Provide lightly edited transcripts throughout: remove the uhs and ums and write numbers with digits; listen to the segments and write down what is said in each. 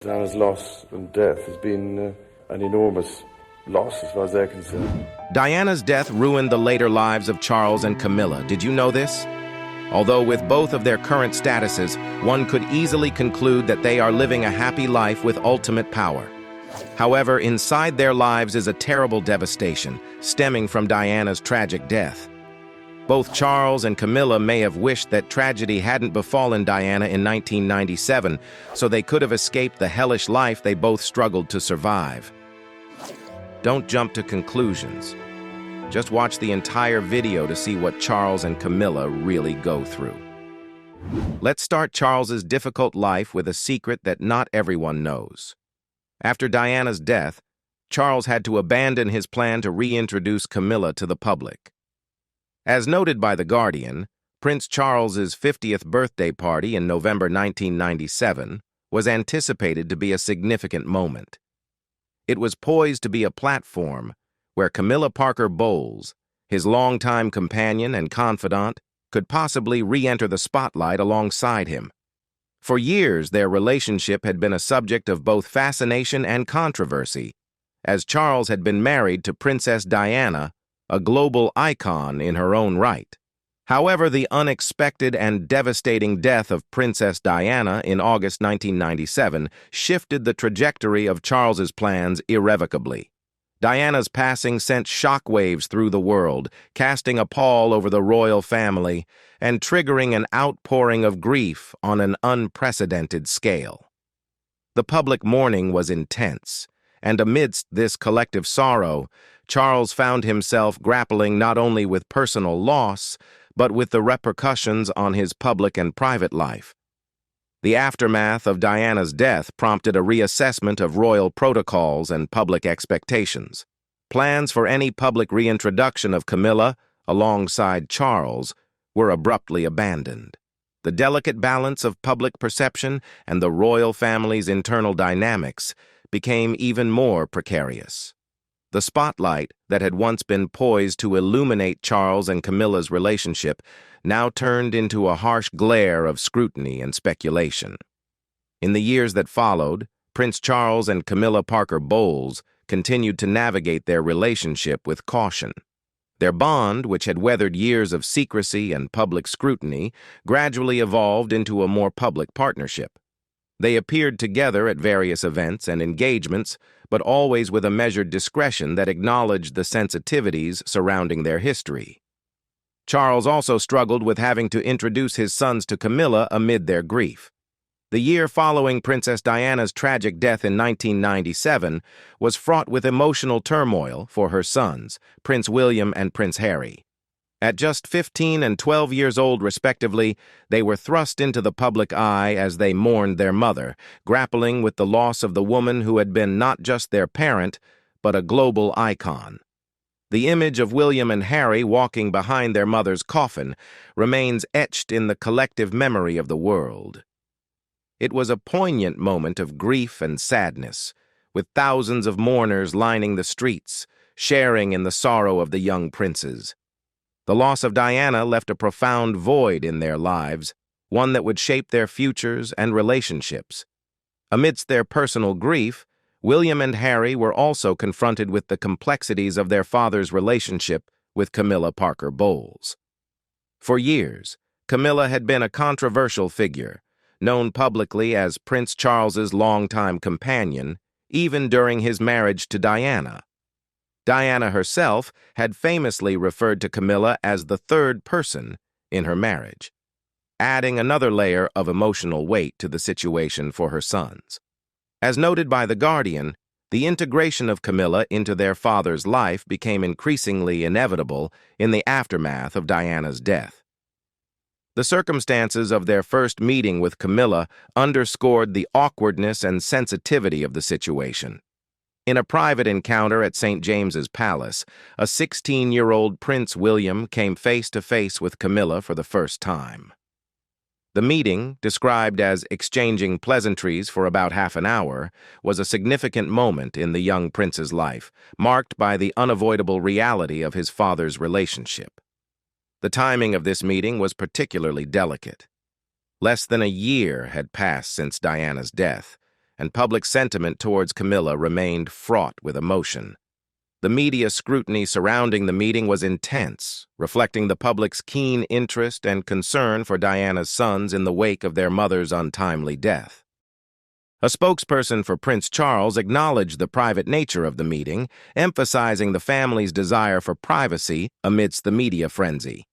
Diana's loss and death has been an enormous loss as far as they're concerned. Diana's death ruined the later lives of Charles and Camilla. Did you know this? Although with both of their current statuses, one could easily conclude that they are living a happy life with ultimate power. However, inside their lives is a terrible devastation stemming from Diana's tragic death. Both Charles and Camilla may have wished that tragedy hadn't befallen Diana in 1997, so they could have escaped the hellish life they both struggled to survive. Don't jump to conclusions. Just watch the entire video to see what Charles and Camilla really go through. Let's start Charles's difficult life with a secret that not everyone knows. After Diana's death, Charles had to abandon his plan to reintroduce Camilla to the public. As noted by The Guardian, Prince Charles's 50th birthday party in November 1997 was anticipated to be a significant moment. It was poised to be a platform where Camilla Parker Bowles, his longtime companion and confidant, could possibly re-enter the spotlight alongside him. For years, their relationship had been a subject of both fascination and controversy, as Charles had been married to Princess Diana, a global icon in her own right. However, the unexpected and devastating death of Princess Diana in August 1997 shifted the trajectory of Charles's plans irrevocably. Diana's passing sent shockwaves through the world, casting a pall over the royal family and triggering an outpouring of grief on an unprecedented scale. The public mourning was intense, and amidst this collective sorrow, Charles found himself grappling not only with personal loss, but with the repercussions on his public and private life. The aftermath of Diana's death prompted a reassessment of royal protocols and public expectations. Plans for any public reintroduction of Camilla, alongside Charles, were abruptly abandoned. The delicate balance of public perception and the royal family's internal dynamics became even more precarious. The spotlight that had once been poised to illuminate Charles and Camilla's relationship now turned into a harsh glare of scrutiny and speculation. In the years that followed, Prince Charles and Camilla Parker Bowles continued to navigate their relationship with caution. Their bond, which had weathered years of secrecy and public scrutiny, gradually evolved into a more public partnership. They appeared together at various events and engagements, but always with a measured discretion that acknowledged the sensitivities surrounding their history. Charles also struggled with having to introduce his sons to Camilla amid their grief. The year following Princess Diana's tragic death in 1997 was fraught with emotional turmoil for her sons, Prince William and Prince Harry. At just 15 and 12 years old, respectively, they were thrust into the public eye as they mourned their mother, grappling with the loss of the woman who had been not just their parent, but a global icon. The image of William and Harry walking behind their mother's coffin remains etched in the collective memory of the world. It was a poignant moment of grief and sadness, with thousands of mourners lining the streets, sharing in the sorrow of the young princes. The loss of Diana left a profound void in their lives, one that would shape their futures and relationships. Amidst their personal grief, William and Harry were also confronted with the complexities of their father's relationship with Camilla Parker Bowles. For years, Camilla had been a controversial figure, known publicly as Prince Charles's longtime companion, even during his marriage to Diana. Diana herself had famously referred to Camilla as the third person in her marriage, adding another layer of emotional weight to the situation for her sons. As noted by The Guardian, the integration of Camilla into their father's life became increasingly inevitable in the aftermath of Diana's death. The circumstances of their first meeting with Camilla underscored the awkwardness and sensitivity of the situation. In a private encounter at St. James's Palace, a 16-year-old Prince William came face-to-face with Camilla for the first time. The meeting, described as exchanging pleasantries for about half an hour, was a significant moment in the young prince's life, marked by the unavoidable reality of his father's relationship. The timing of this meeting was particularly delicate. Less than a year had passed since Diana's death, and public sentiment towards Camilla remained fraught with emotion. The media scrutiny surrounding the meeting was intense, reflecting the public's keen interest and concern for Diana's sons in the wake of their mother's untimely death. A spokesperson for Prince Charles acknowledged the private nature of the meeting, emphasizing the family's desire for privacy amidst the media frenzy.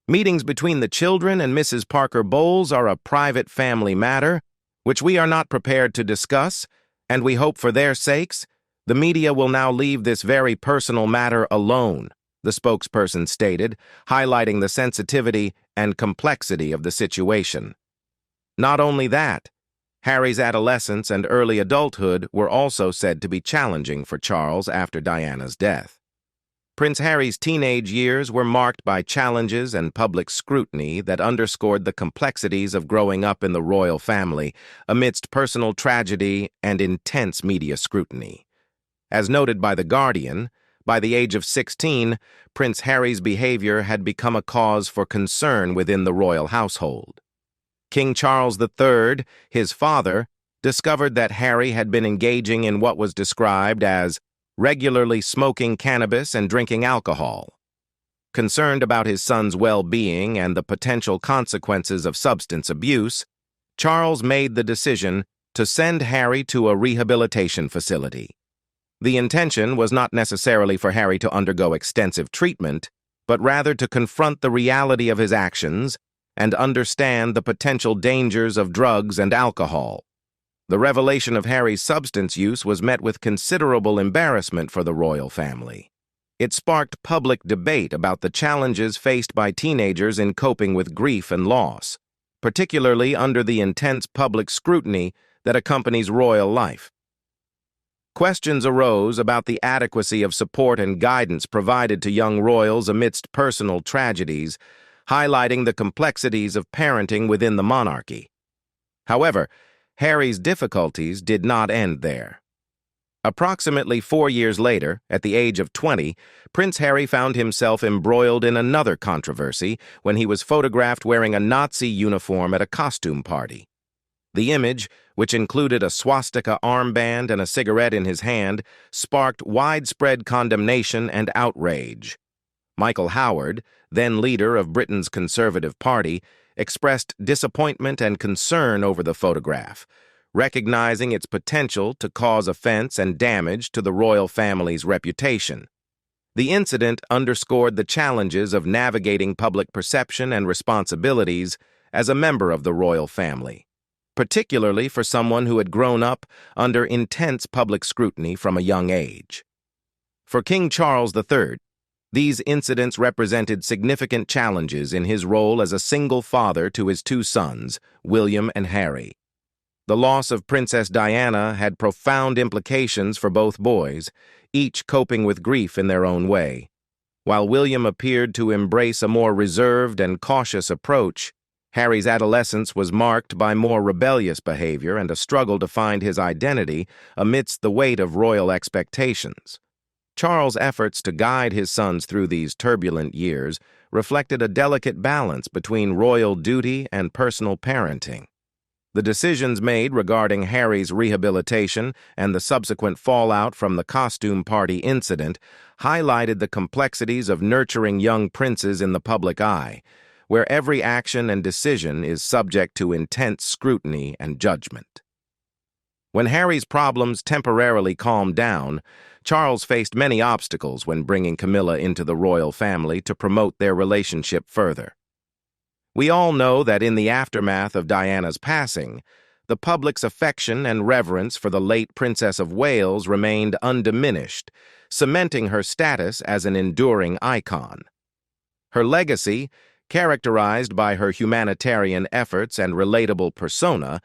Meetings between the children and Mrs. Parker Bowles are a private family matter, which we are not prepared to discuss, and we hope for their sakes, the media will now leave this very personal matter alone, the spokesperson stated, highlighting the sensitivity and complexity of the situation. Not only that, Harry's adolescence and early adulthood were also said to be challenging for Charles after Diana's death. Prince Harry's teenage years were marked by challenges and public scrutiny that underscored the complexities of growing up in the royal family amidst personal tragedy and intense media scrutiny. As noted by The Guardian, by the age of 16, Prince Harry's behavior had become a cause for concern within the royal household. King Charles III, his father, discovered that Harry had been engaging in what was described as regularly smoking cannabis and drinking alcohol. Concerned about his son's well-being and the potential consequences of substance abuse, Charles made the decision to send Harry to a rehabilitation facility. The intention was not necessarily for Harry to undergo extensive treatment, but rather to confront the reality of his actions and understand the potential dangers of drugs and alcohol. The revelation of Harry's substance use was met with considerable embarrassment for the royal family. It sparked public debate about the challenges faced by teenagers in coping with grief and loss, particularly under the intense public scrutiny that accompanies royal life. Questions arose about the adequacy of support and guidance provided to young royals amidst personal tragedies, highlighting the complexities of parenting within the monarchy. However, Harry's difficulties did not end there. Approximately 4 years later, at the age of 20, Prince Harry found himself embroiled in another controversy when he was photographed wearing a Nazi uniform at a costume party. The image, which included a swastika armband and a cigarette in his hand, sparked widespread condemnation and outrage. Michael Howard, then leader of Britain's Conservative Party, expressed disappointment and concern over the photograph, recognizing its potential to cause offense and damage to the royal family's reputation. The incident underscored the challenges of navigating public perception and responsibilities as a member of the royal family, particularly for someone who had grown up under intense public scrutiny from a young age. For King Charles III, these incidents represented significant challenges in his role as a single father to his two sons, William and Harry. The loss of Princess Diana had profound implications for both boys, each coping with grief in their own way. While William appeared to embrace a more reserved and cautious approach, Harry's adolescence was marked by more rebellious behavior and a struggle to find his identity amidst the weight of royal expectations. Charles' efforts to guide his sons through these turbulent years reflected a delicate balance between royal duty and personal parenting. The decisions made regarding Harry's rehabilitation and the subsequent fallout from the costume party incident highlighted the complexities of nurturing young princes in the public eye, where every action and decision is subject to intense scrutiny and judgment. When Harry's problems temporarily calmed down, Charles faced many obstacles when bringing Camilla into the royal family to promote their relationship further. We all know that in the aftermath of Diana's passing, the public's affection and reverence for the late Princess of Wales remained undiminished, cementing her status as an enduring icon. Her legacy, characterized by her humanitarian efforts and relatable persona,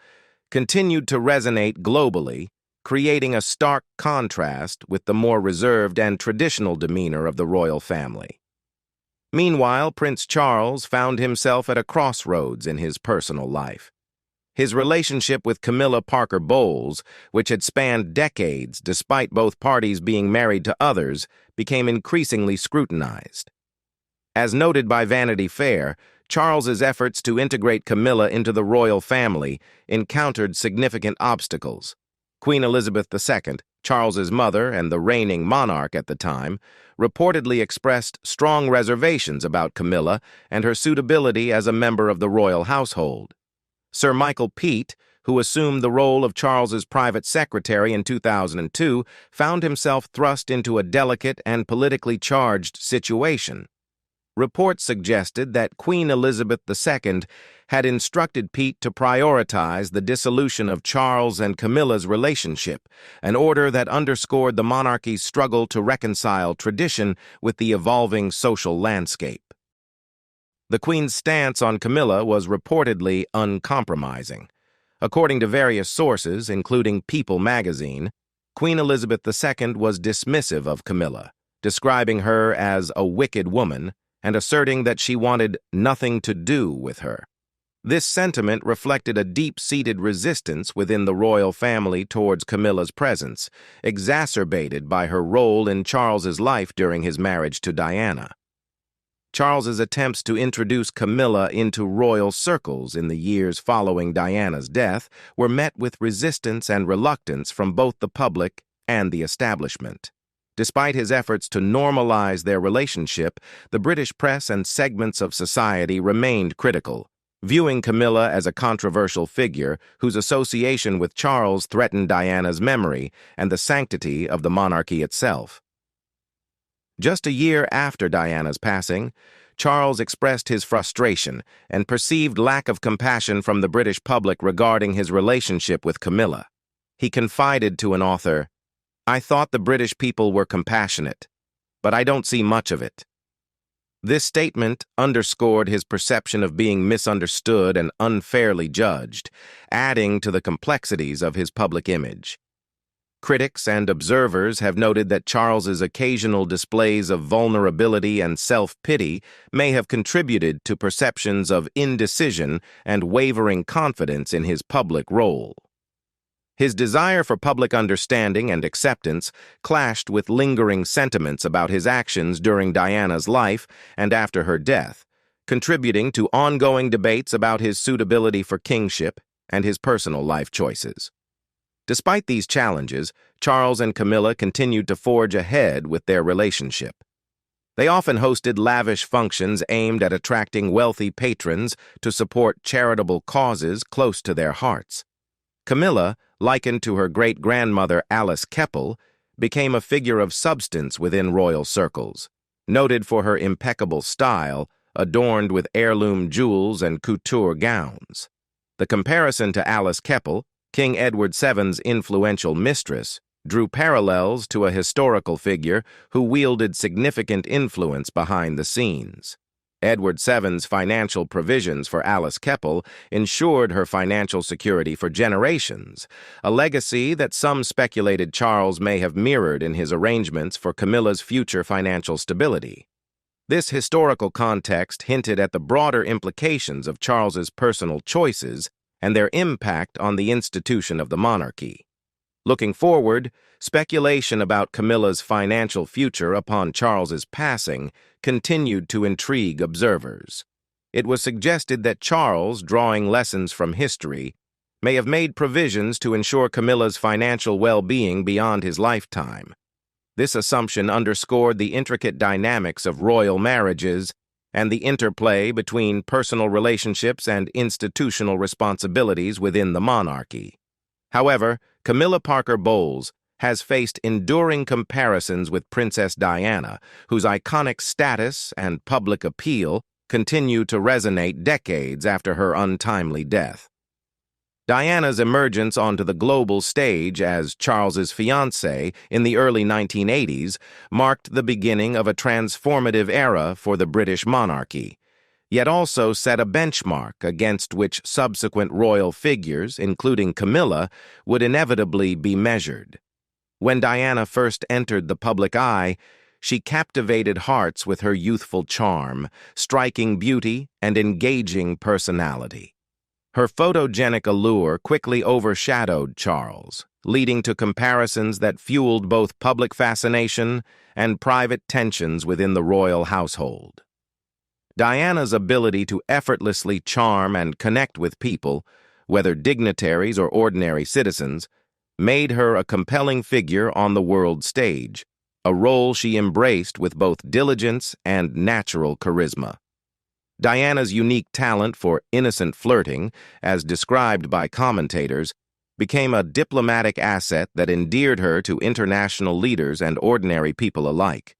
continued to resonate globally, creating a stark contrast with the more reserved and traditional demeanor of the royal family. Meanwhile, Prince Charles found himself at a crossroads in his personal life. His relationship with Camilla Parker Bowles, which had spanned decades despite both parties being married to others, became increasingly scrutinized. As noted by Vanity Fair, Charles's efforts to integrate Camilla into the royal family encountered significant obstacles. Queen Elizabeth II, Charles's mother and the reigning monarch at the time, reportedly expressed strong reservations about Camilla and her suitability as a member of the royal household. Sir Michael Peet, who assumed the role of Charles's private secretary in 2002, found himself thrust into a delicate and politically charged situation. Reports suggested that Queen Elizabeth II had instructed Peet to prioritize the dissolution of Charles and Camilla's relationship, an order that underscored the monarchy's struggle to reconcile tradition with the evolving social landscape. The Queen's stance on Camilla was reportedly uncompromising. According to various sources, including People magazine, Queen Elizabeth II was dismissive of Camilla, describing her as a wicked woman and asserting that she wanted nothing to do with her. This sentiment reflected a deep-seated resistance within the royal family towards Camilla's presence, exacerbated by her role in Charles's life during his marriage to Diana. Charles's attempts to introduce Camilla into royal circles in the years following Diana's death were met with resistance and reluctance from both the public and the establishment. Despite his efforts to normalize their relationship, the British press and segments of society remained critical, viewing Camilla as a controversial figure whose association with Charles threatened Diana's memory and the sanctity of the monarchy itself. Just a year after Diana's passing, Charles expressed his frustration and perceived lack of compassion from the British public regarding his relationship with Camilla. He confided to an author, "I thought the British people were compassionate, but I don't see much of it." This statement underscored his perception of being misunderstood and unfairly judged, adding to the complexities of his public image. Critics and observers have noted that Charles's occasional displays of vulnerability and self-pity may have contributed to perceptions of indecision and wavering confidence in his public role. His desire for public understanding and acceptance clashed with lingering sentiments about his actions during Diana's life and after her death, contributing to ongoing debates about his suitability for kingship and his personal life choices. Despite these challenges, Charles and Camilla continued to forge ahead with their relationship. They often hosted lavish functions aimed at attracting wealthy patrons to support charitable causes close to their hearts. Camilla, likened to her great-grandmother Alice Keppel, became a figure of substance within royal circles, noted for her impeccable style, adorned with heirloom jewels and couture gowns. The comparison to Alice Keppel, King Edward VII's influential mistress, drew parallels to a historical figure who wielded significant influence behind the scenes. Edward VII's financial provisions for Alice Keppel ensured her financial security for generations, a legacy that some speculated Charles may have mirrored in his arrangements for Camilla's future financial stability. This historical context hinted at the broader implications of Charles's personal choices and their impact on the institution of the monarchy. Looking forward, speculation about Camilla's financial future upon Charles's passing continued to intrigue observers. It was suggested that Charles, drawing lessons from history, may have made provisions to ensure Camilla's financial well-being beyond his lifetime. This assumption underscored the intricate dynamics of royal marriages and the interplay between personal relationships and institutional responsibilities within the monarchy. However, Camilla Parker Bowles has faced enduring comparisons with Princess Diana, whose iconic status and public appeal continue to resonate decades after her untimely death. Diana's emergence onto the global stage as Charles's fiancée in the early 1980s marked the beginning of a transformative era for the British monarchy, yet also set a benchmark against which subsequent royal figures, including Camilla, would inevitably be measured. When Diana first entered the public eye, she captivated hearts with her youthful charm, striking beauty, and engaging personality. Her photogenic allure quickly overshadowed Charles, leading to comparisons that fueled both public fascination and private tensions within the royal household. Diana's ability to effortlessly charm and connect with people, whether dignitaries or ordinary citizens, made her a compelling figure on the world stage, a role she embraced with both diligence and natural charisma. Diana's unique talent for innocent flirting, as described by commentators, became a diplomatic asset that endeared her to international leaders and ordinary people alike.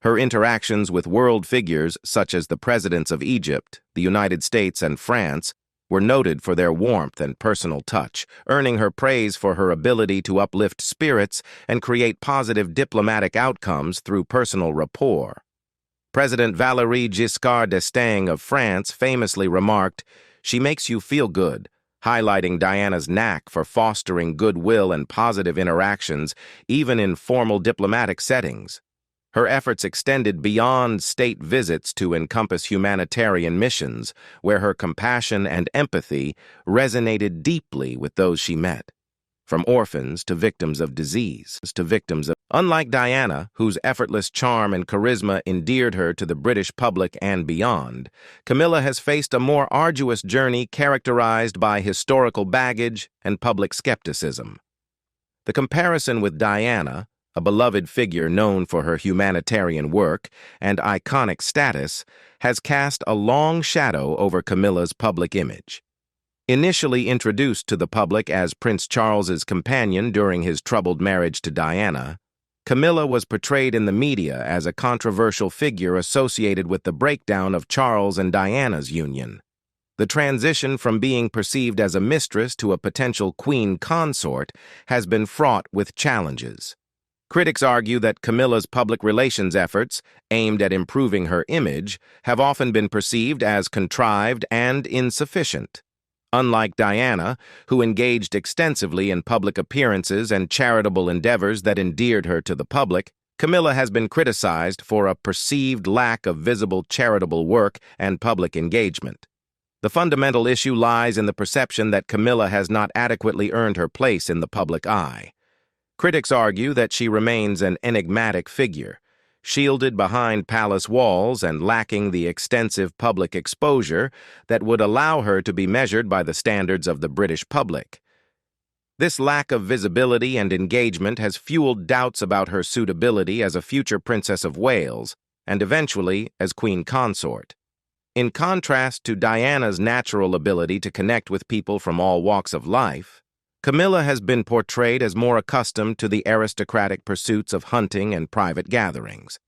Her interactions with world figures such as the presidents of Egypt, the United States, and France were noted for their warmth and personal touch, earning her praise for her ability to uplift spirits and create positive diplomatic outcomes through personal rapport. President Valéry Giscard d'Estaing of France famously remarked, "She makes you feel good," highlighting Diana's knack for fostering goodwill and positive interactions even in formal diplomatic settings. Her efforts extended beyond state visits to encompass humanitarian missions, where her compassion and empathy resonated deeply with those she met. From orphans to victims of disease, Unlike Diana, whose effortless charm and charisma endeared her to the British public and beyond, Camilla has faced a more arduous journey characterized by historical baggage and public skepticism. The comparison with Diana, a beloved figure known for her humanitarian work and iconic status, has cast a long shadow over Camilla's public image. Initially introduced to the public as Prince Charles's companion during his troubled marriage to Diana, Camilla was portrayed in the media as a controversial figure associated with the breakdown of Charles and Diana's union. The transition from being perceived as a mistress to a potential queen consort has been fraught with challenges. Critics argue that Camilla's public relations efforts, aimed at improving her image, have often been perceived as contrived and insufficient. Unlike Diana, who engaged extensively in public appearances and charitable endeavors that endeared her to the public, Camilla has been criticized for a perceived lack of visible charitable work and public engagement. The fundamental issue lies in the perception that Camilla has not adequately earned her place in the public eye. Critics argue that she remains an enigmatic figure, shielded behind palace walls and lacking the extensive public exposure that would allow her to be measured by the standards of the British public. This lack of visibility and engagement has fueled doubts about her suitability as a future Princess of Wales and eventually as Queen Consort. In contrast to Diana's natural ability to connect with people from all walks of life, Camilla has been portrayed as more accustomed to the aristocratic pursuits of hunting and private gatherings.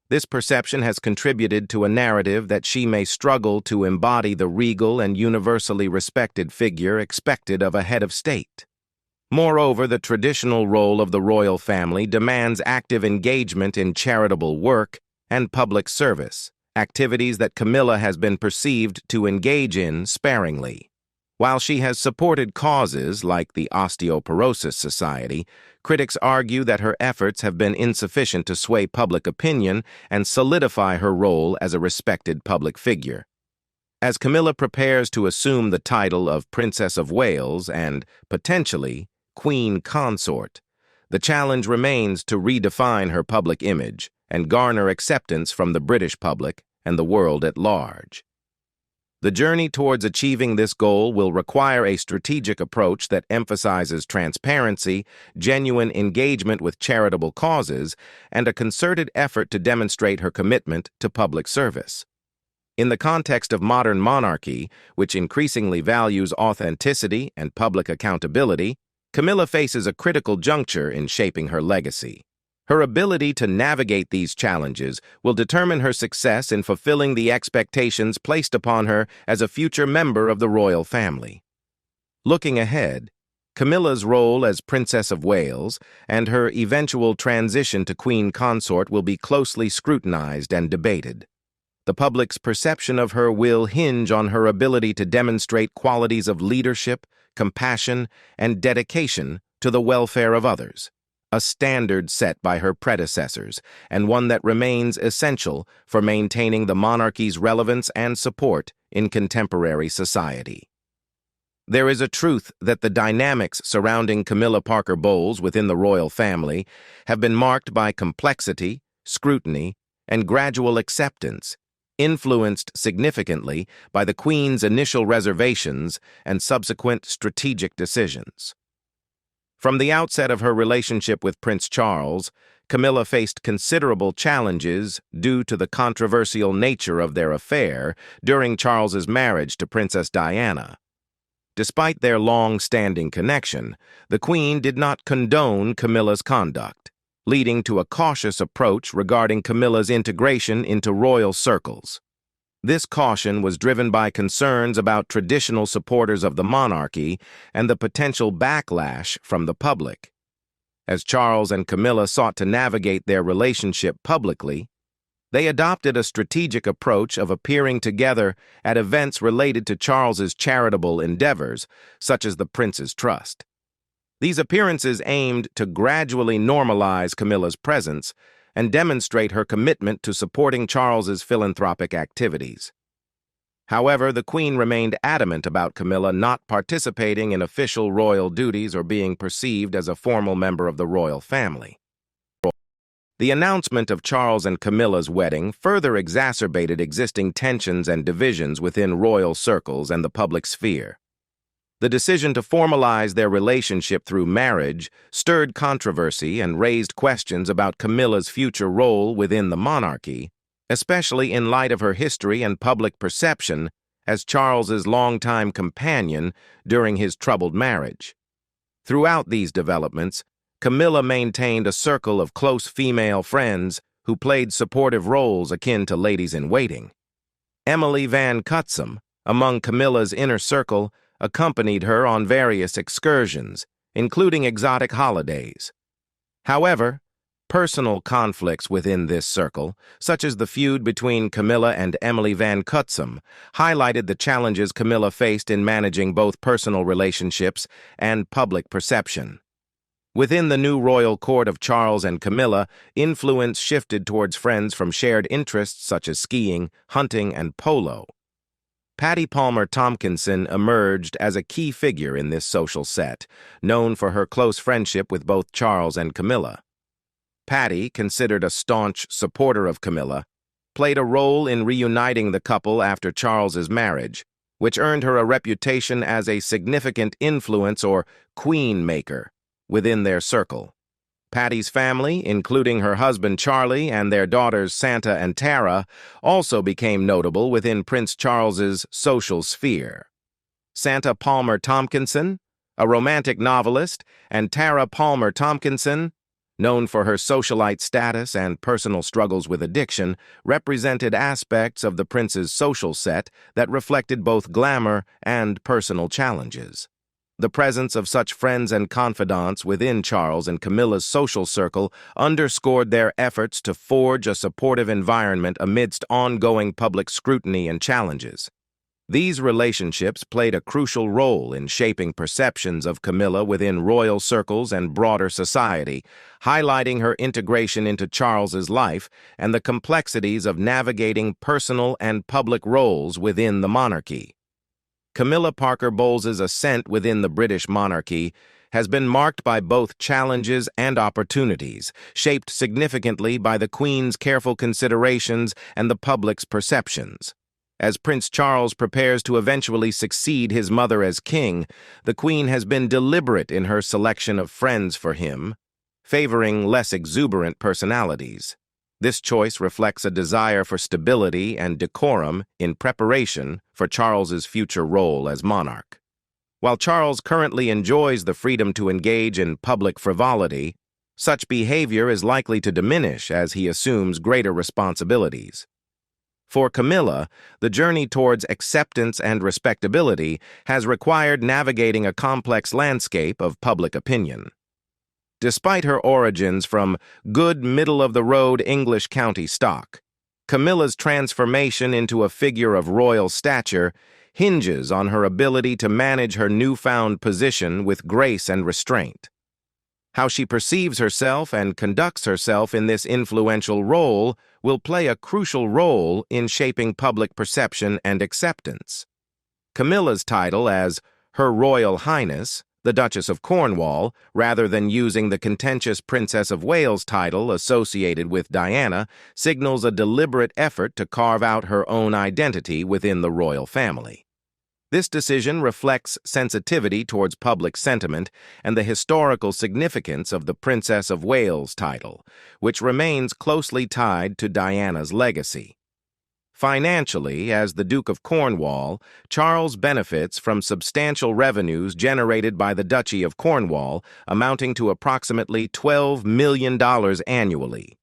This perception has contributed to a narrative that she may struggle to embody the regal and universally respected figure expected of a head of state. Moreover, the traditional role of the royal family demands active engagement in charitable work and public service, activities that Camilla has been perceived to engage in sparingly. While she has supported causes like the Osteoporosis Society, critics argue that her efforts have been insufficient to sway public opinion and solidify her role as a respected public figure. As Camilla prepares to assume the title of Princess of Wales and, potentially, Queen Consort, the challenge remains to redefine her public image and garner acceptance from the British public and the world at large. The journey towards achieving this goal will require a strategic approach that emphasizes transparency, genuine engagement with charitable causes, and a concerted effort to demonstrate her commitment to public service. In the context of modern monarchy, which increasingly values authenticity and public accountability, Camilla faces a critical juncture in shaping her legacy. Her ability to navigate these challenges will determine her success in fulfilling the expectations placed upon her as a future member of the royal family. Looking ahead, Camilla's role as Princess of Wales and her eventual transition to Queen Consort will be closely scrutinized and debated. The public's perception of her will hinge on her ability to demonstrate qualities of leadership, compassion, and dedication to the welfare of others, a standard set by her predecessors, and one that remains essential for maintaining the monarchy's relevance and support in contemporary society. There is a truth that the dynamics surrounding Camilla Parker Bowles within the royal family have been marked by complexity, scrutiny, and gradual acceptance, influenced significantly by the Queen's initial reservations and subsequent strategic decisions. From the outset of her relationship with Prince Charles, Camilla faced considerable challenges due to the controversial nature of their affair during Charles's marriage to Princess Diana. Despite their long-standing connection, the Queen did not condone Camilla's conduct, leading to a cautious approach regarding Camilla's integration into royal circles. This caution was driven by concerns about traditional supporters of the monarchy and the potential backlash from the public. As Charles and Camilla sought to navigate their relationship publicly, they adopted a strategic approach of appearing together at events related to Charles's charitable endeavors, such as the Prince's Trust. These appearances aimed to gradually normalize Camilla's presence and demonstrate her commitment to supporting Charles's philanthropic activities. However, the Queen remained adamant about Camilla not participating in official royal duties or being perceived as a formal member of the royal family. The announcement of Charles and Camilla's wedding further exacerbated existing tensions and divisions within royal circles and the public sphere. The decision to formalize their relationship through marriage stirred controversy and raised questions about Camilla's future role within the monarchy, especially in light of her history and public perception as Charles's longtime companion during his troubled marriage. Throughout these developments, Camilla maintained a circle of close female friends who played supportive roles akin to ladies-in-waiting. Emily Van Cutsum, among Camilla's inner circle, accompanied her on various excursions, including exotic holidays. However, personal conflicts within this circle, such as the feud between Camilla and Emily Van Cutsum, highlighted the challenges Camilla faced in managing both personal relationships and public perception. Within the new royal court of Charles and Camilla, influence shifted towards friends from shared interests such as skiing, hunting, and polo. Patty Palmer Tompkinson emerged as a key figure in this social set, known for her close friendship with both Charles and Camilla. Patty, considered a staunch supporter of Camilla, played a role in reuniting the couple after Charles's marriage, which earned her a reputation as a significant influence or queen maker within their circle. Patty's family, including her husband Charlie and their daughters Santa and Tara, also became notable within Prince Charles's social sphere. Santa Palmer Tompkinson, a romantic novelist, and Tara Palmer Tompkinson, known for her socialite status and personal struggles with addiction, represented aspects of the prince's social set that reflected both glamour and personal challenges. The presence of such friends and confidants within Charles and Camilla's social circle underscored their efforts to forge a supportive environment amidst ongoing public scrutiny and challenges. These relationships played a crucial role in shaping perceptions of Camilla within royal circles and broader society, highlighting her integration into Charles's life and the complexities of navigating personal and public roles within the monarchy. Camilla Parker Bowles's ascent within the British monarchy has been marked by both challenges and opportunities, shaped significantly by the Queen's careful considerations and the public's perceptions. As Prince Charles prepares to eventually succeed his mother as king, the Queen has been deliberate in her selection of friends for him, favoring less exuberant personalities. This choice reflects a desire for stability and decorum in preparation for Charles's future role as monarch. While Charles currently enjoys the freedom to engage in public frivolity, such behavior is likely to diminish as he assumes greater responsibilities. For Camilla, the journey towards acceptance and respectability has required navigating a complex landscape of public opinion. Despite her origins from good middle-of-the-road English county stock, Camilla's transformation into a figure of royal stature hinges on her ability to manage her newfound position with grace and restraint. How she perceives herself and conducts herself in this influential role will play a crucial role in shaping public perception and acceptance. Camilla's title as Her Royal Highness, the Duchess of Cornwall, rather than using the contentious Princess of Wales title associated with Diana, signals a deliberate effort to carve out her own identity within the royal family. This decision reflects sensitivity towards public sentiment and the historical significance of the Princess of Wales title, which remains closely tied to Diana's legacy. Financially, as the Duke of Cornwall, Charles benefits from substantial revenues generated by the Duchy of Cornwall, amounting to approximately $12 million annually.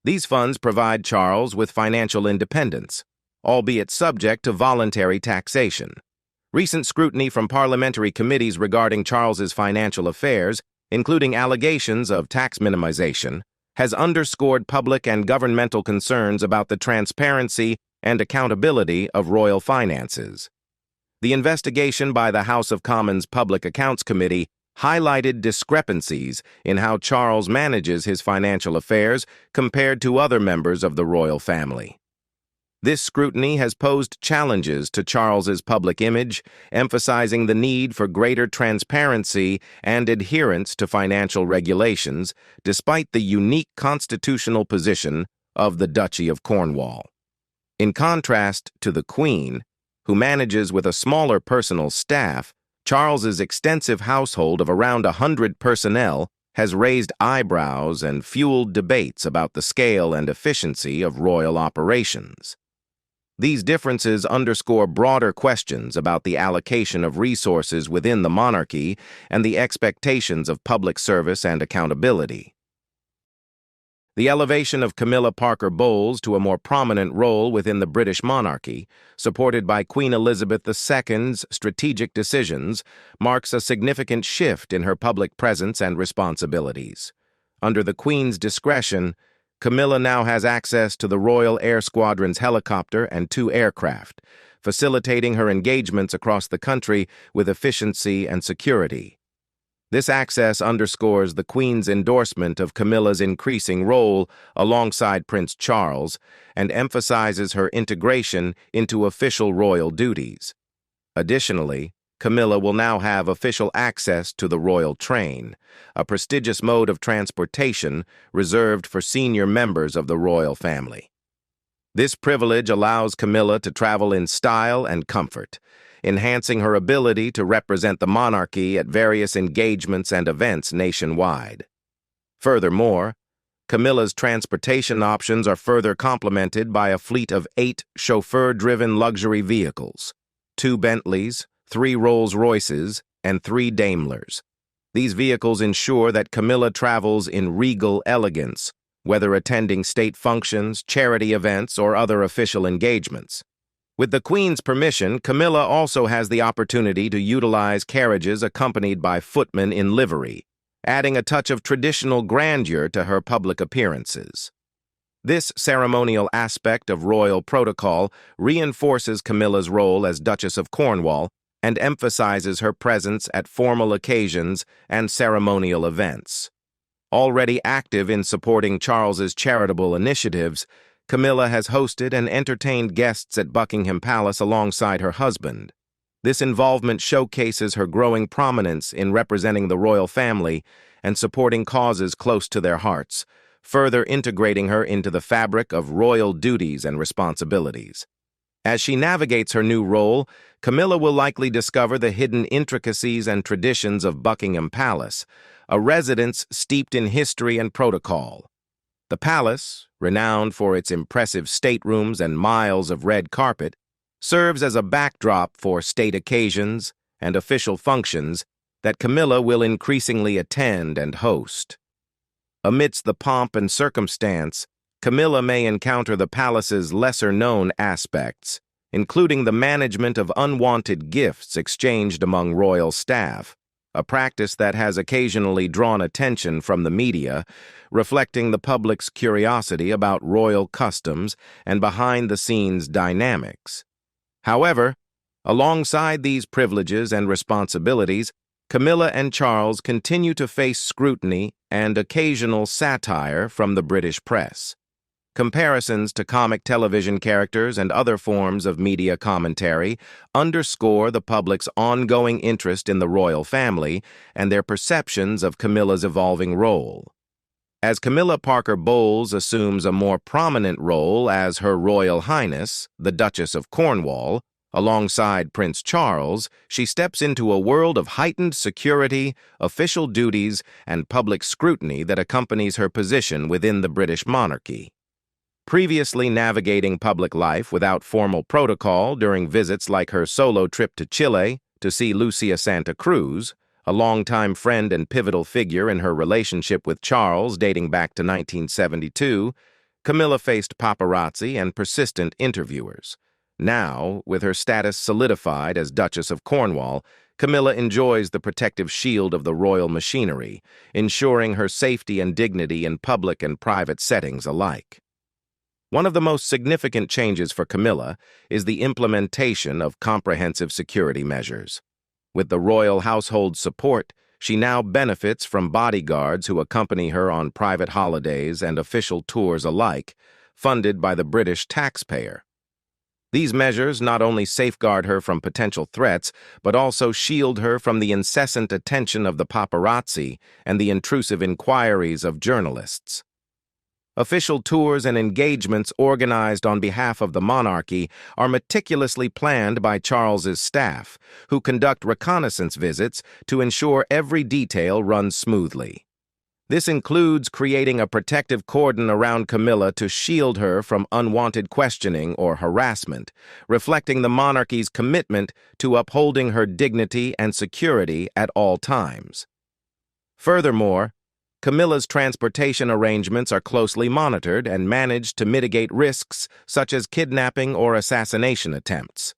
These funds provide Charles with financial independence, albeit subject to voluntary taxation. Recent scrutiny from parliamentary committees regarding Charles's financial affairs, including allegations of tax minimization, has underscored public and governmental concerns about the transparency and accountability of royal finances. The investigation by the House of Commons Public Accounts Committee highlighted discrepancies in how Charles manages his financial affairs compared to other members of the royal family. This scrutiny has posed challenges to Charles's public image, emphasizing the need for greater transparency and adherence to financial regulations, despite the unique constitutional position of the Duchy of Cornwall. In contrast to the Queen, who manages with a smaller personal staff, Charles's extensive household of around 100 personnel has raised eyebrows and fueled debates about the scale and efficiency of royal operations. These differences underscore broader questions about the allocation of resources within the monarchy and the expectations of public service and accountability. The elevation of Camilla Parker Bowles to a more prominent role within the British monarchy, supported by Queen Elizabeth II's strategic decisions, marks a significant shift in her public presence and responsibilities. Under the Queen's discretion, Camilla now has access to the Royal Air Squadron's helicopter and 2 aircraft, facilitating her engagements across the country with efficiency and security. This access underscores the Queen's endorsement of Camilla's increasing role alongside Prince Charles and emphasizes her integration into official royal duties. Additionally, Camilla will now have official access to the royal train, a prestigious mode of transportation reserved for senior members of the royal family. This privilege allows Camilla to travel in style and comfort, enhancing her ability to represent the monarchy at various engagements and events nationwide. Furthermore, Camilla's transportation options are further complemented by a fleet of 8 chauffeur-driven luxury vehicles, 2 Bentleys, 3 Rolls-Royces, and 3 Daimlers. These vehicles ensure that Camilla travels in regal elegance, whether attending state functions, charity events, or other official engagements. With the Queen's permission, Camilla also has the opportunity to utilize carriages accompanied by footmen in livery, adding a touch of traditional grandeur to her public appearances. This ceremonial aspect of royal protocol reinforces Camilla's role as Duchess of Cornwall and emphasizes her presence at formal occasions and ceremonial events. Already active in supporting Charles's charitable initiatives, Camilla has hosted and entertained guests at Buckingham Palace alongside her husband. This involvement showcases her growing prominence in representing the royal family and supporting causes close to their hearts, further integrating her into the fabric of royal duties and responsibilities. As she navigates her new role, Camilla will likely discover the hidden intricacies and traditions of Buckingham Palace, a residence steeped in history and protocol. The palace, renowned for its impressive staterooms and miles of red carpet, serves as a backdrop for state occasions and official functions that Camilla will increasingly attend and host. Amidst the pomp and circumstance, Camilla may encounter the palace's lesser-known aspects, including the management of unwanted gifts exchanged among royal staff, a practice that has occasionally drawn attention from the media, reflecting the public's curiosity about royal customs and behind-the-scenes dynamics. However, alongside these privileges and responsibilities, Camilla and Charles continue to face scrutiny and occasional satire from the British press. Comparisons to comic television characters and other forms of media commentary underscore the public's ongoing interest in the royal family and their perceptions of Camilla's evolving role. As Camilla Parker Bowles assumes a more prominent role as Her Royal Highness, the Duchess of Cornwall, Alongside Prince Charles, she steps into a world of heightened security, official duties, and public scrutiny that accompanies her position within the British monarchy. Previously navigating public life without formal protocol during visits like her solo trip to Chile to see Lucia Santa Cruz, a longtime friend and pivotal figure in her relationship with Charles dating back to 1972, Camilla faced paparazzi and persistent interviewers. Now, with her status solidified as Duchess of Cornwall, Camilla enjoys the protective shield of the royal machinery, ensuring her safety and dignity in public and private settings alike. One of the most significant changes for Camilla is the implementation of comprehensive security measures. With the royal household's support, she now benefits from bodyguards who accompany her on private holidays and official tours alike, funded by the British taxpayer. These measures not only safeguard her from potential threats, but also shield her from the incessant attention of the paparazzi and the intrusive inquiries of journalists. Official tours and engagements organized on behalf of the monarchy are meticulously planned by Charles's staff, who conduct reconnaissance visits to ensure every detail runs smoothly. This includes creating a protective cordon around Camilla to shield her from unwanted questioning or harassment, reflecting the monarchy's commitment to upholding her dignity and security at all times. Furthermore, Camilla's transportation arrangements are closely monitored and managed to mitigate risks such as kidnapping or assassination attempts.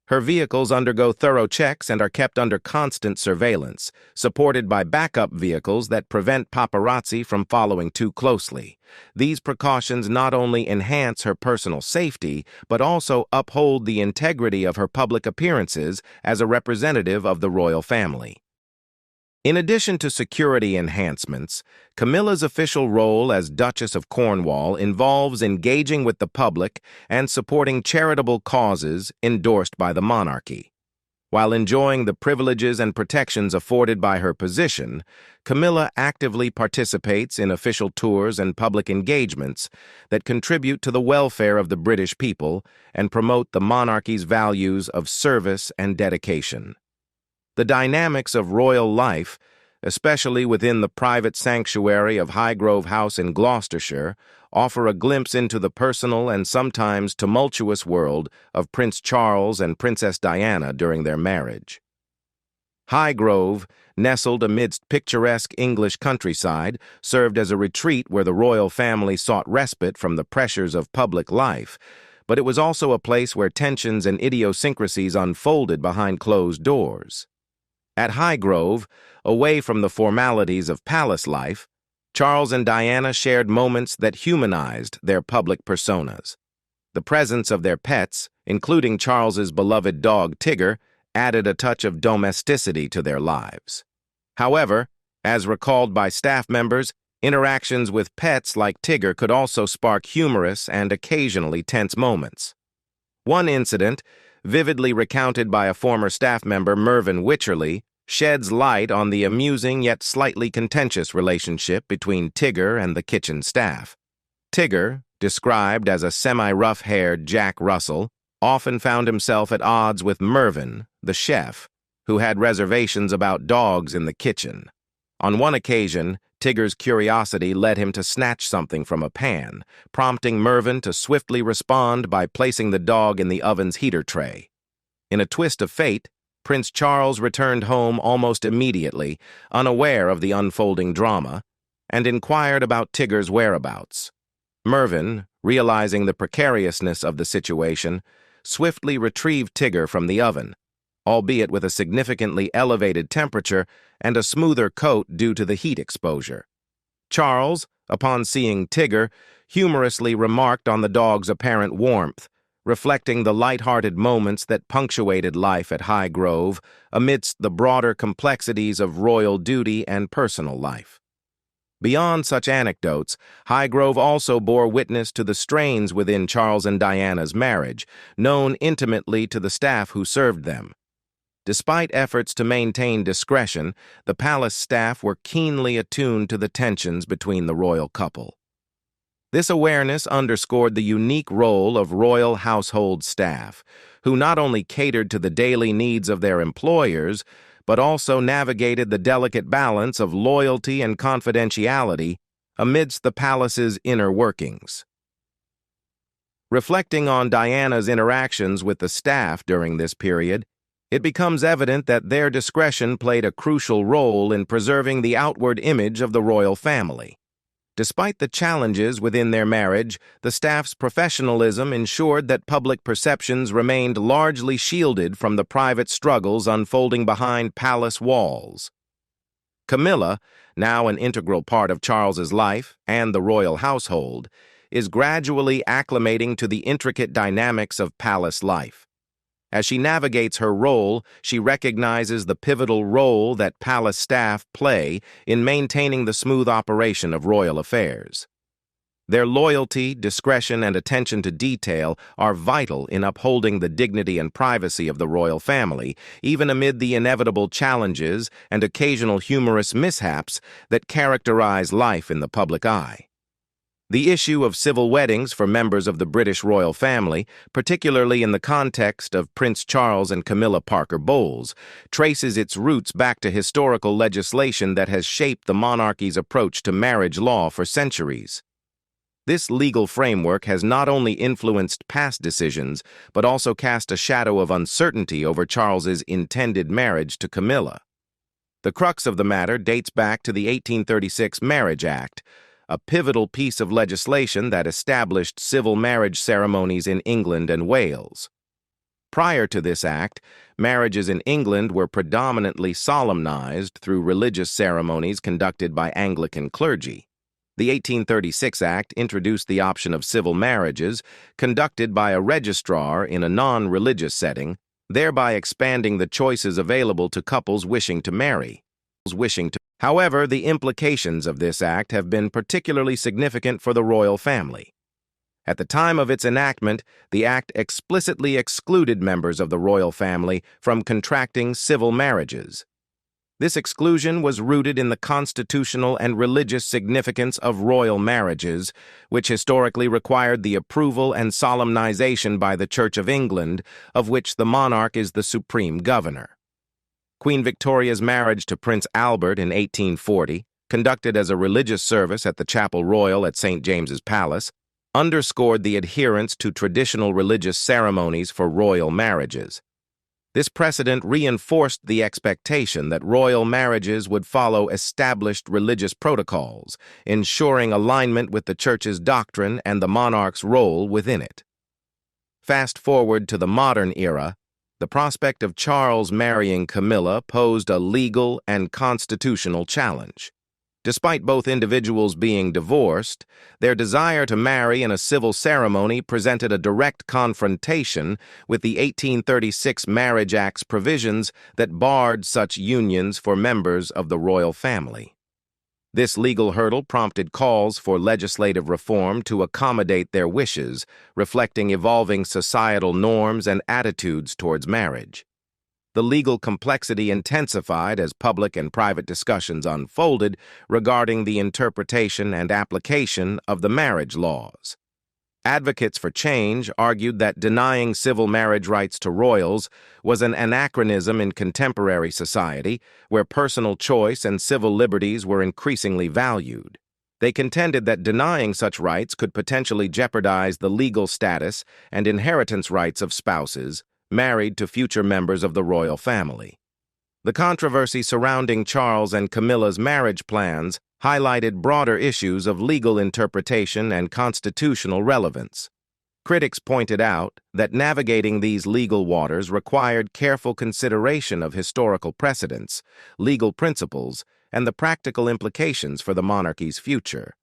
Her vehicles undergo thorough checks and are kept under constant surveillance, supported by backup vehicles that prevent paparazzi from following too closely. These precautions not only enhance her personal safety, but also uphold the integrity of her public appearances as a representative of the royal family. In addition to security enhancements, Camilla's official role as Duchess of Cornwall involves engaging with the public and supporting charitable causes endorsed by the monarchy. While enjoying the privileges and protections afforded by her position, Camilla actively participates in official tours and public engagements that contribute to the welfare of the British people and promote the monarchy's values of service and dedication. The dynamics of royal life, especially within the private sanctuary of Highgrove House in Gloucestershire, offer a glimpse into the personal and sometimes tumultuous world of Prince Charles and Princess Diana during their marriage. Highgrove, nestled amidst picturesque English countryside, served as a retreat where the royal family sought respite from the pressures of public life, but it was also a place where tensions and idiosyncrasies unfolded behind closed doors. At Highgrove, away from the formalities of palace life, Charles and Diana shared moments that humanized their public personas. The presence of their pets, including Charles's beloved dog Tigger, added a touch of domesticity to their lives. However, as recalled by staff members, interactions with pets like Tigger could also spark humorous and occasionally tense moments. One incident, vividly recounted by a former staff member, Mervyn Wycherley, sheds light on the amusing yet slightly contentious relationship between Tigger and the kitchen staff. Tigger, described as a semi-rough-haired Jack Russell, often found himself at odds with Mervyn, the chef, who had reservations about dogs in the kitchen. On one occasion, Tigger's curiosity led him to snatch something from a pan, prompting Mervyn to swiftly respond by placing the dog in the oven's heater tray. In a twist of fate, Prince Charles returned home almost immediately, unaware of the unfolding drama, and inquired about Tigger's whereabouts. Mervyn, realizing the precariousness of the situation, swiftly retrieved Tigger from the oven, albeit with a significantly elevated temperature and a smoother coat due to the heat exposure. Charles, upon seeing Tigger, humorously remarked on the dog's apparent warmth, reflecting the light-hearted moments that punctuated life at Highgrove amidst the broader complexities of royal duty and personal life. Beyond such anecdotes, Highgrove also bore witness to the strains within Charles and Diana's marriage, known intimately to the staff who served them. Despite efforts to maintain discretion, the palace staff were keenly attuned to the tensions between the royal couple. This awareness underscored the unique role of royal household staff, who not only catered to the daily needs of their employers, but also navigated the delicate balance of loyalty and confidentiality amidst the palace's inner workings. Reflecting on Diana's interactions with the staff during this period, it becomes evident that their discretion played a crucial role in preserving the outward image of the royal family. Despite the challenges within their marriage, the staff's professionalism ensured that public perceptions remained largely shielded from the private struggles unfolding behind palace walls. Camilla, now an integral part of Charles's life and the royal household, is gradually acclimating to the intricate dynamics of palace life. As she navigates her role, she recognizes the pivotal role that palace staff play in maintaining the smooth operation of royal affairs. Their loyalty, discretion, and attention to detail are vital in upholding the dignity and privacy of the royal family, even amid the inevitable challenges and occasional humorous mishaps that characterize life in the public eye. The issue of civil weddings for members of the British royal family, particularly in the context of Prince Charles and Camilla Parker Bowles, traces its roots back to historical legislation that has shaped the monarchy's approach to marriage law for centuries. This legal framework has not only influenced past decisions, but also cast a shadow of uncertainty over Charles's intended marriage to Camilla. The crux of the matter dates back to the 1836 Marriage Act, a pivotal piece of legislation that established civil marriage ceremonies in England and Wales. Prior to this act, marriages in England were predominantly solemnized through religious ceremonies conducted by Anglican clergy. The 1836 Act introduced the option of civil marriages conducted by a registrar in a non-religious setting, thereby expanding the choices available to couples wishing to marry. However, the implications of this act have been particularly significant for the royal family. At the time of its enactment, the act explicitly excluded members of the royal family from contracting civil marriages. This exclusion was rooted in the constitutional and religious significance of royal marriages, which historically required the approval and solemnization by the Church of England, of which the monarch is the supreme governor. Queen Victoria's marriage to Prince Albert in 1840, conducted as a religious service at the Chapel Royal at St. James's Palace, underscored the adherence to traditional religious ceremonies for royal marriages. This precedent reinforced the expectation that royal marriages would follow established religious protocols, ensuring alignment with the Church's doctrine and the monarch's role within it. Fast forward to the modern era, the prospect of Charles marrying Camilla posed a legal and constitutional challenge. Despite both individuals being divorced, their desire to marry in a civil ceremony presented a direct confrontation with the 1836 Marriage Act's provisions that barred such unions for members of the royal family. This legal hurdle prompted calls for legislative reform to accommodate their wishes, reflecting evolving societal norms and attitudes towards marriage. The legal complexity intensified as public and private discussions unfolded regarding the interpretation and application of the marriage laws. Advocates for change argued that denying civil marriage rights to royals was an anachronism in contemporary society, where personal choice and civil liberties were increasingly valued. They contended that denying such rights could potentially jeopardize the legal status and inheritance rights of spouses married to future members of the royal family. The controversy surrounding Charles and Camilla's marriage plans highlighted broader issues of legal interpretation and constitutional relevance. Critics pointed out that navigating these legal waters required careful consideration of historical precedents, legal principles, and the practical implications for the monarchy's future.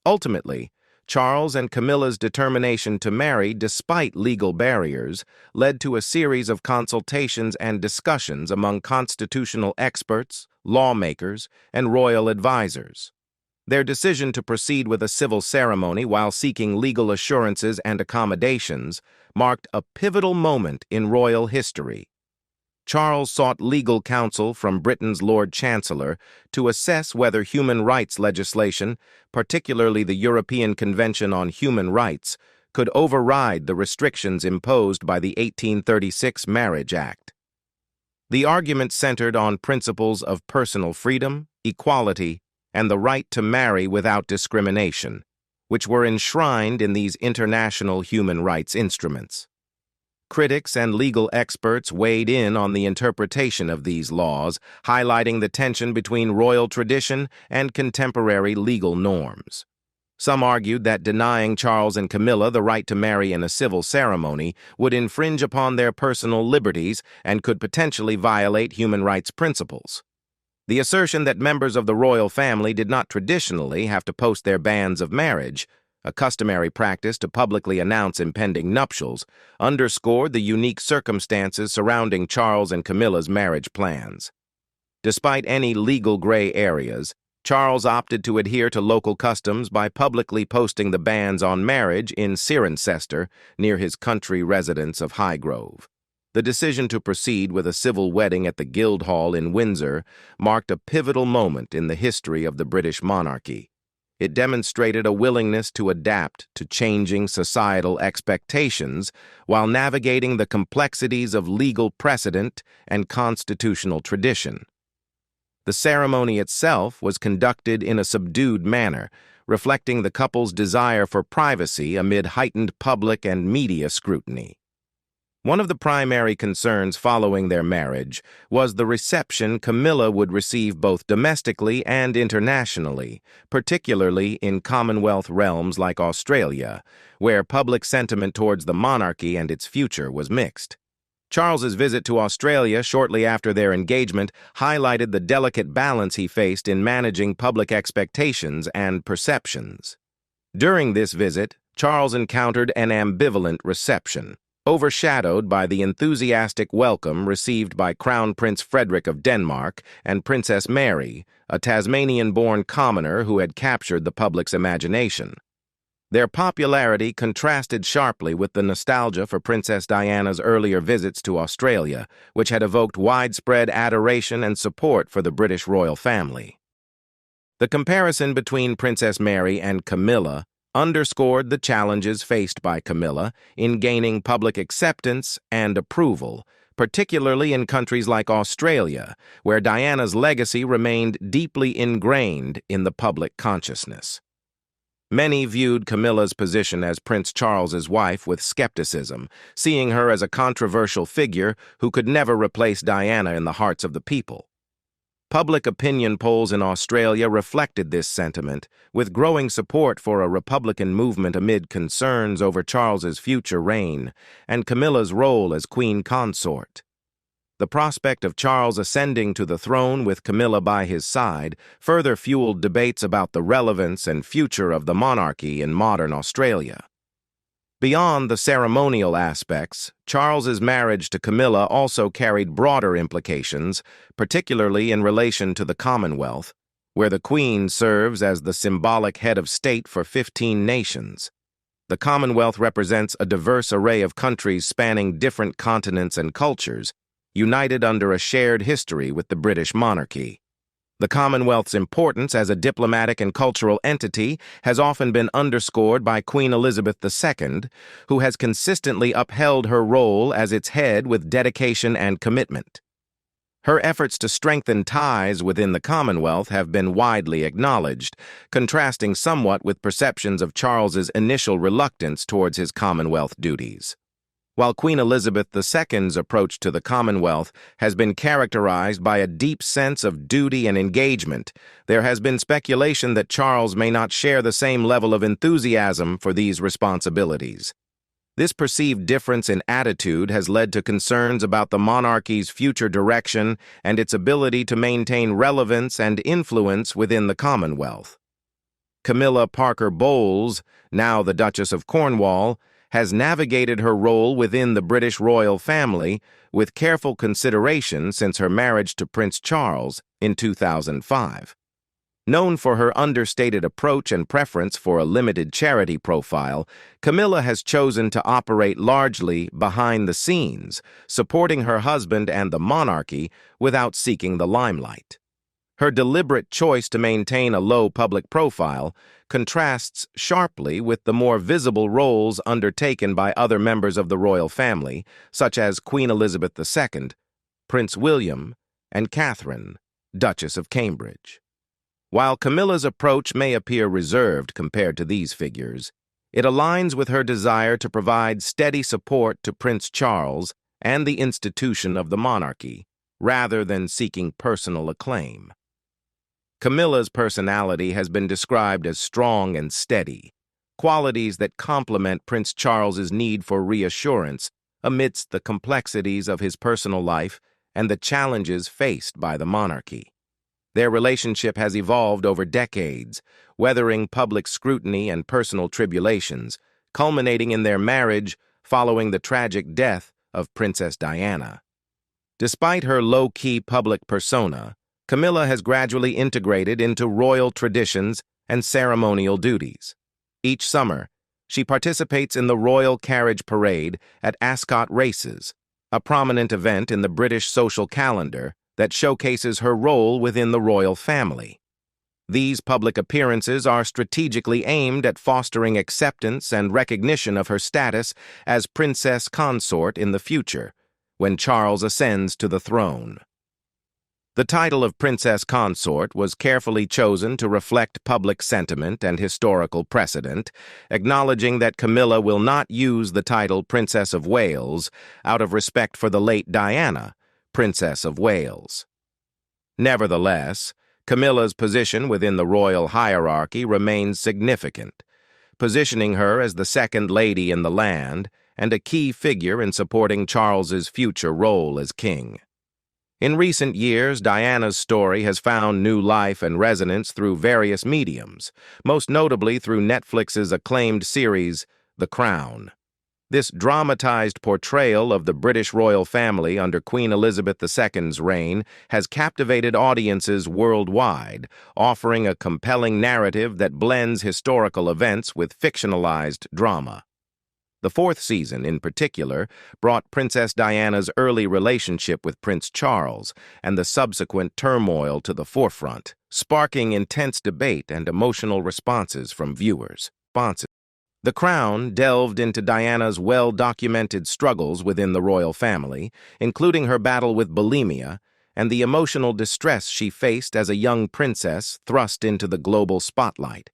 Ultimately, Charles and Camilla's determination to marry despite legal barriers led to a series of consultations and discussions among constitutional experts, lawmakers, and royal advisors. Their decision to proceed with a civil ceremony while seeking legal assurances and accommodations marked a pivotal moment in royal history. Charles sought legal counsel from Britain's Lord Chancellor to assess whether human rights legislation, particularly the European Convention on Human Rights, could override the restrictions imposed by the 1836 Marriage Act. The argument centered on principles of personal freedom, equality, and the right to marry without discrimination, which were enshrined in these international human rights instruments. Critics and legal experts weighed in on the interpretation of these laws, highlighting the tension between royal tradition and contemporary legal norms. Some argued that denying Charles and Camilla the right to marry in a civil ceremony would infringe upon their personal liberties and could potentially violate human rights principles. The assertion that members of the royal family did not traditionally have to post their banns of marriage, a customary practice to publicly announce impending nuptials, underscored the unique circumstances surrounding Charles and Camilla's marriage plans. Despite any legal gray areas, Charles opted to adhere to local customs by publicly posting the bans on marriage in Cirencester, near his country residence of Highgrove. The decision to proceed with a civil wedding at the Guildhall in Windsor marked a pivotal moment in the history of the British monarchy. It demonstrated a willingness to adapt to changing societal expectations while navigating the complexities of legal precedent and constitutional tradition. The ceremony itself was conducted in a subdued manner, reflecting the couple's desire for privacy amid heightened public and media scrutiny. One of the primary concerns following their marriage was the reception Camilla would receive both domestically and internationally, particularly in Commonwealth realms like Australia, where public sentiment towards the monarchy and its future was mixed. Charles's visit to Australia shortly after their engagement highlighted the delicate balance he faced in managing public expectations and perceptions. During this visit, Charles encountered an ambivalent reception, overshadowed by the enthusiastic welcome received by Crown Prince Frederick of Denmark and Princess Mary, a Tasmanian-born commoner who had captured the public's imagination. Their popularity contrasted sharply with the nostalgia for Princess Diana's earlier visits to Australia, which had evoked widespread adoration and support for the British royal family. The comparison between Princess Mary and Camilla underscored the challenges faced by Camilla in gaining public acceptance and approval, particularly in countries like Australia, where Diana's legacy remained deeply ingrained in the public consciousness. Many viewed Camilla's position as Prince Charles's wife with skepticism, seeing her as a controversial figure who could never replace Diana in the hearts of the people. Public opinion polls in Australia reflected this sentiment, with growing support for a Republican movement amid concerns over Charles's future reign and Camilla's role as queen consort. The prospect of Charles ascending to the throne with Camilla by his side further fueled debates about the relevance and future of the monarchy in modern Australia. Beyond the ceremonial aspects, Charles's marriage to Camilla also carried broader implications, particularly in relation to the Commonwealth, where the Queen serves as the symbolic head of state for 15 nations. The Commonwealth represents a diverse array of countries spanning different continents and cultures, united under a shared history with the British monarchy. The Commonwealth's importance as a diplomatic and cultural entity has often been underscored by Queen Elizabeth II, who has consistently upheld her role as its head with dedication and commitment. Her efforts to strengthen ties within the Commonwealth have been widely acknowledged, contrasting somewhat with perceptions of Charles's initial reluctance towards his Commonwealth duties. While Queen Elizabeth II's approach to the Commonwealth has been characterized by a deep sense of duty and engagement, there has been speculation that Charles may not share the same level of enthusiasm for these responsibilities. This perceived difference in attitude has led to concerns about the monarchy's future direction and its ability to maintain relevance and influence within the Commonwealth. Camilla Parker Bowles, now the Duchess of Cornwall, has navigated her role within the British royal family with careful consideration since her marriage to Prince Charles in 2005. Known for her understated approach and preference for a limited charity profile, Camilla has chosen to operate largely behind the scenes, supporting her husband and the monarchy without seeking the limelight. Her deliberate choice to maintain a low public profile contrasts sharply with the more visible roles undertaken by other members of the royal family, such as Queen Elizabeth II, Prince William, and Catherine, Duchess of Cambridge. While Camilla's approach may appear reserved compared to these figures, it aligns with her desire to provide steady support to Prince Charles and the institution of the monarchy, rather than seeking personal acclaim. Camilla's personality has been described as strong and steady, qualities that complement Prince Charles's need for reassurance amidst the complexities of his personal life and the challenges faced by the monarchy. Their relationship has evolved over decades, weathering public scrutiny and personal tribulations, culminating in their marriage following the tragic death of Princess Diana. Despite her low-key public persona, Camilla has gradually integrated into royal traditions and ceremonial duties. Each summer, she participates in the Royal Carriage Parade at Ascot Races, a prominent event in the British social calendar that showcases her role within the royal family. These public appearances are strategically aimed at fostering acceptance and recognition of her status as princess consort in the future, when Charles ascends to the throne. The title of Princess Consort was carefully chosen to reflect public sentiment and historical precedent, acknowledging that Camilla will not use the title Princess of Wales out of respect for the late Diana, Princess of Wales. Nevertheless, Camilla's position within the royal hierarchy remains significant, positioning her as the second lady in the land and a key figure in supporting Charles's future role as king. In recent years, Diana's story has found new life and resonance through various mediums, most notably through Netflix's acclaimed series, The Crown. This dramatized portrayal of the British royal family under Queen Elizabeth II's reign has captivated audiences worldwide, offering a compelling narrative that blends historical events with fictionalized drama. The fourth season, in particular, brought Princess Diana's early relationship with Prince Charles and the subsequent turmoil to the forefront, sparking intense debate and emotional responses from viewers. The Crown delved into Diana's well-documented struggles within the royal family, including her battle with bulimia and the emotional distress she faced as a young princess thrust into the global spotlight.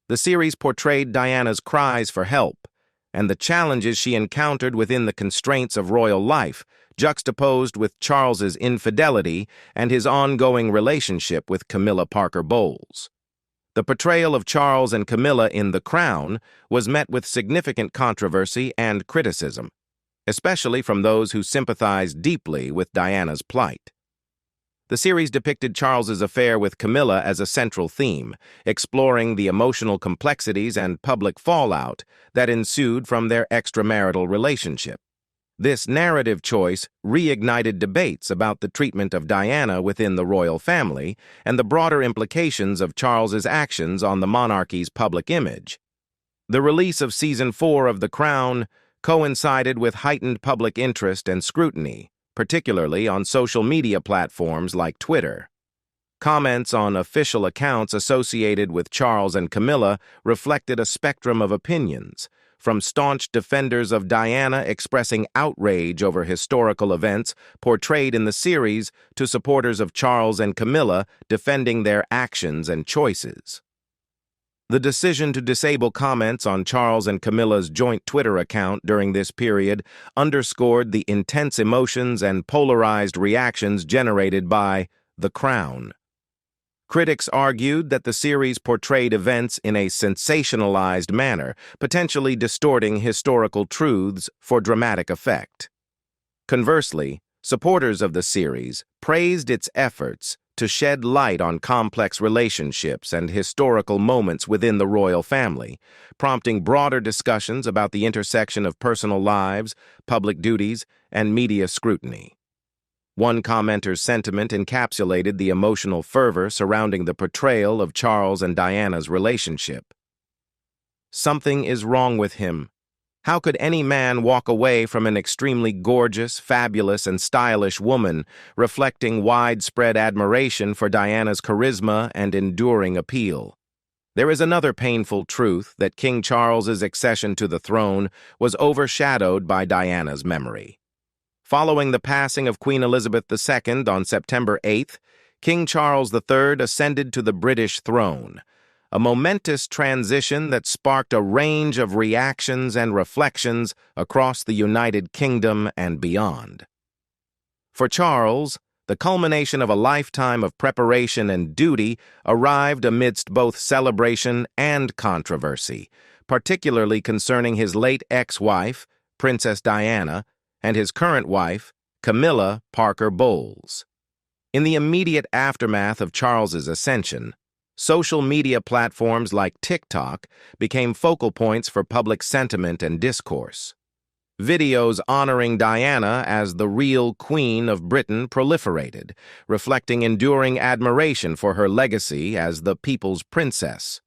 The series portrayed Diana's cries for help and the challenges she encountered within the constraints of royal life, juxtaposed with Charles's infidelity and his ongoing relationship with Camilla Parker Bowles. The portrayal of Charles and Camilla in The Crown was met with significant controversy and criticism, especially from those who sympathized deeply with Diana's plight. The series depicted Charles's affair with Camilla as a central theme, exploring the emotional complexities and public fallout that ensued from their extramarital relationship. This narrative choice reignited debates about the treatment of Diana within the royal family and the broader implications of Charles's actions on the monarchy's public image. The release of Season 4 of The Crown coincided with heightened public interest and scrutiny, particularly on social media platforms like Twitter. Comments on official accounts associated with Charles and Camilla reflected a spectrum of opinions, from staunch defenders of Diana expressing outrage over historical events portrayed in the series to supporters of Charles and Camilla defending their actions and choices. The decision to disable comments on Charles and Camilla's joint Twitter account during this period underscored the intense emotions and polarized reactions generated by The Crown. Critics argued that the series portrayed events in a sensationalized manner, potentially distorting historical truths for dramatic effect. Conversely, supporters of the series praised its efforts to shed light on complex relationships and historical moments within the royal family, prompting broader discussions about the intersection of personal lives, public duties, and media scrutiny. One commenter's sentiment encapsulated the emotional fervor surrounding the portrayal of Charles and Diana's relationship. "Something is wrong with him. How could any man walk away from an extremely gorgeous, fabulous, and stylish woman, reflecting widespread admiration for Diana's charisma and enduring appeal?" There is another painful truth that King Charles's accession to the throne was overshadowed by Diana's memory. Following the passing of Queen Elizabeth II on September 8th, King Charles III ascended to the British throne, a momentous transition that sparked a range of reactions and reflections across the United Kingdom and beyond. For Charles, the culmination of a lifetime of preparation and duty arrived amidst both celebration and controversy, particularly concerning his late ex-wife, Princess Diana, and his current wife, Camilla Parker Bowles. In the immediate aftermath of Charles's ascension, social media platforms like TikTok became focal points for public sentiment and discourse. Videos honoring Diana as the real Queen of Britain proliferated, reflecting enduring admiration for her legacy as the people's princess.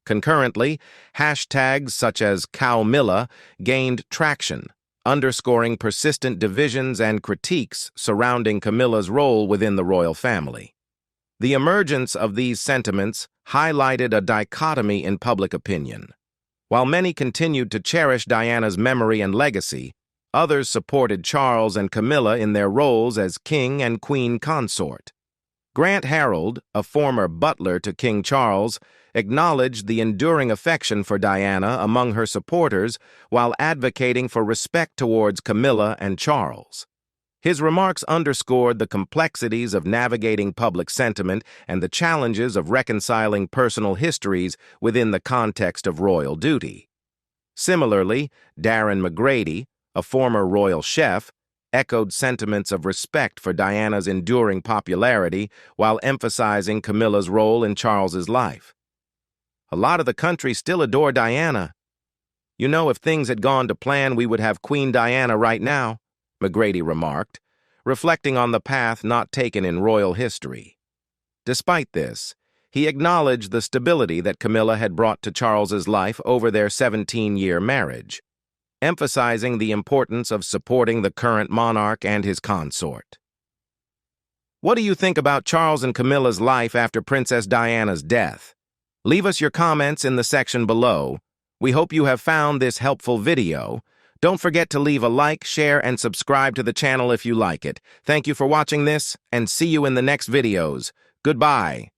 Concurrently, hashtags such as #CowMilla gained traction, underscoring persistent divisions and critiques surrounding Camilla's role within the royal family. The emergence of these sentiments highlighted a dichotomy in public opinion. While many continued to cherish Diana's memory and legacy, others supported Charles and Camilla in their roles as king and queen consort. Grant Harold, a former butler to King Charles, acknowledged the enduring affection for Diana among her supporters while advocating for respect towards Camilla and Charles. His remarks underscored the complexities of navigating public sentiment and the challenges of reconciling personal histories within the context of royal duty. Similarly, Darren McGrady, a former royal chef, echoed sentiments of respect for Diana's enduring popularity while emphasizing Camilla's role in Charles's life. "A lot of the country still adore Diana. You know, if things had gone to plan, we would have Queen Diana right now," McGrady remarked, reflecting on the path not taken in royal history. Despite this, he acknowledged the stability that Camilla had brought to Charles's life over their 17-year marriage, emphasizing the importance of supporting the current monarch and his consort. What do you think about Charles and Camilla's life after Princess Diana's death? Leave us your comments in the section below. We hope you have found this helpful video. Don't forget to leave a like, share, and subscribe to the channel if you like it. Thank you for watching this, and see you in the next videos. Goodbye.